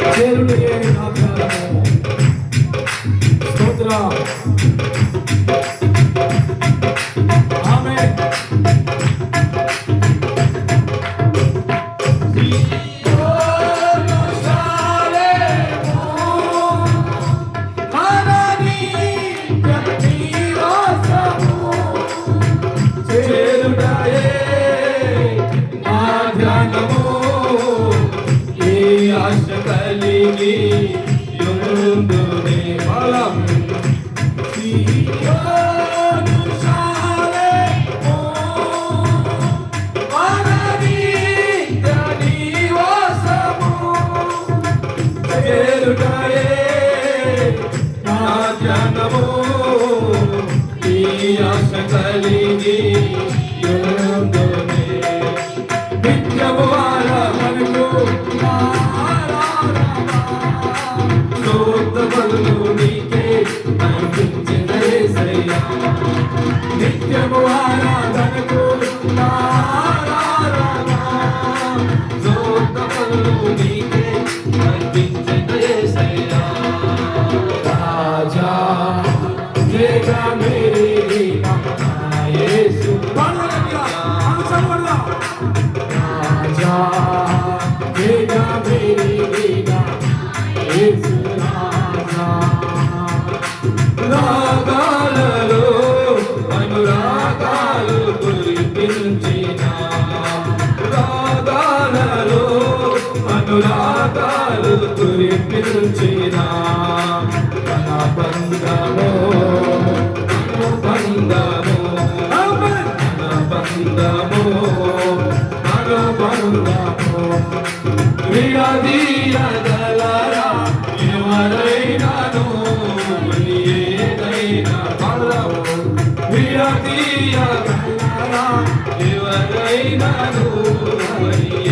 చేరుడియే నామము స్తోత్ర ఆమేన్ నిత్యము ఆరాధనకు స్తోత్రములు నీకే అర్పించెద యేసయ్యా రాజా జేగా మేరీ యేసు రాజా జేగా మేరీ యేసు రాజా రాగాలలో అనురాగాలు కురిపించిన రాగాలలో అనురాగాలు కురిపించిన మన బంధము బంధము మన బంధము అనుబంధము విడదీయగలరా ఎవరైనాను ఎవరైనాను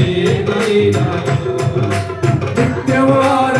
ఏదైనా